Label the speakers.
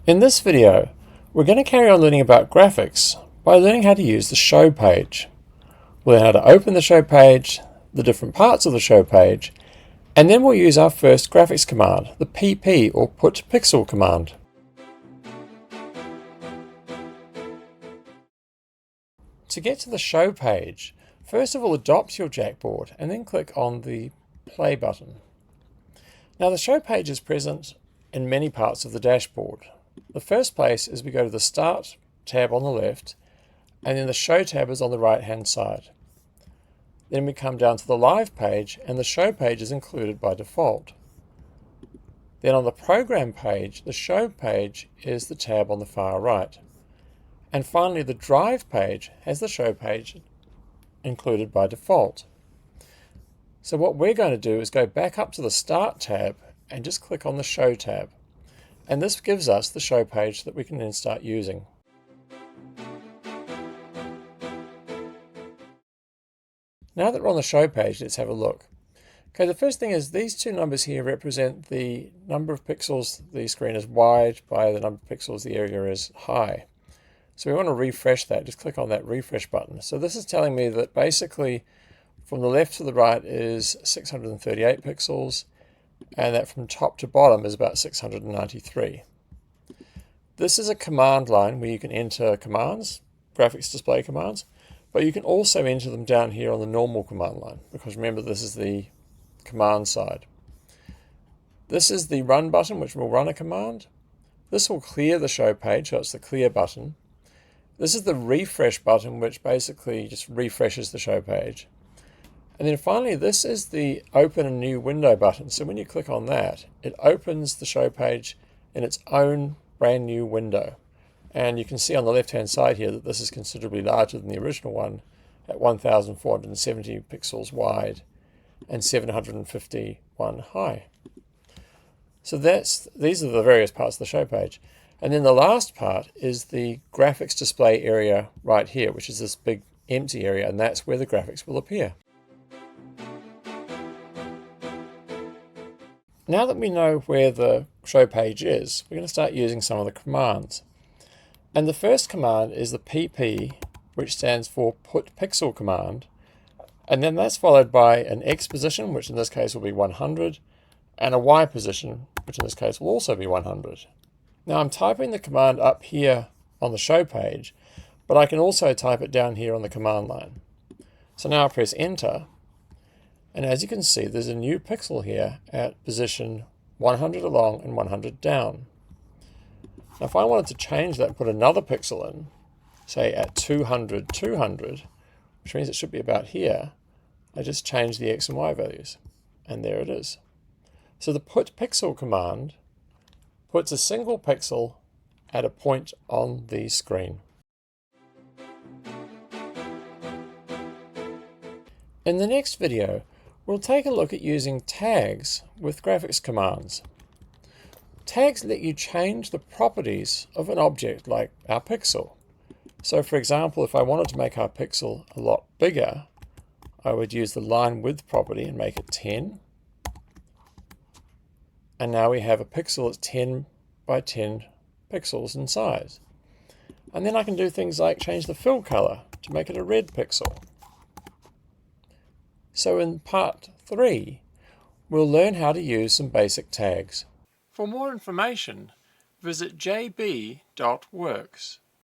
Speaker 1: In this video, we're going to carry on learning about graphics by learning how to use the show page. We'll learn how to open the show page, the different parts of the show page, and then we'll use our first graphics command, the pp or put pixel command. To get to the show page, first of all adopt your JackBord and then click on the play button. Now the show page is present in many parts of the dashboard. The first place is we go to the Start tab on the left, and then the Show tab is on the right hand side. Then we come down to the Live page, and the Show page is included by default. Then on the Program page, the Show page is the tab on the far right. And finally the Drive page has the Show page included by default. So what we're going to do is go back up to the Start tab and just click on the Show tab. And this gives us the show page that we can then start using. Now that we're on the show page, let's have a look. Okay, the first thing is these two numbers here represent the number of pixels the screen is wide by the number of pixels the area is high. So we want to refresh that. Just click on that refresh button. So this is telling me that basically from the left to the right is 638 pixels, and that from top to bottom is about 693. This is a command line where you can enter commands, graphics display commands, but you can also enter them down here on the normal command line, because remember this is the command side. This is the run button, which will run a command. This will clear the show page, so it's the clear button. This is the refresh button, which basically just refreshes the show page. And then finally, this is the open a new window button. So when you click on that, it opens the show page in its own brand new window. And you can see on the left-hand side here that this is considerably larger than the original one at 1,470 pixels wide and 751 high. So these are the various parts of the show page. And then the last part is the graphics display area right here, which is this big empty area, and that's where the graphics will appear. Now that we know where the show page is, we're going to start using some of the commands. And the first command is the pp, which stands for put pixel command. And then that's followed by an X position, which in this case will be 100, and a Y position, which in this case will also be 100. Now I'm typing the command up here on the show page, but I can also type it down here on the command line. So now I press enter. And as you can see, there's a new pixel here at position 100 along and 100 down. Now if I wanted to change that, put another pixel in, say at 200, 200, which means it should be about here, I just change the X and Y values. And there it is. So the put pixel command puts a single pixel at a point on the screen. In the next video, we'll take a look at using tags with graphics commands. Tags let you change the properties of an object like our pixel. So for example, if I wanted to make our pixel a lot bigger, I would use the line width property and make it 10. And now we have a pixel that's 10 by 10 pixels in size. And then I can do things like change the fill color to make it a red pixel. So in part 3, we'll learn how to use some basic tags. For more information, visit jb.works.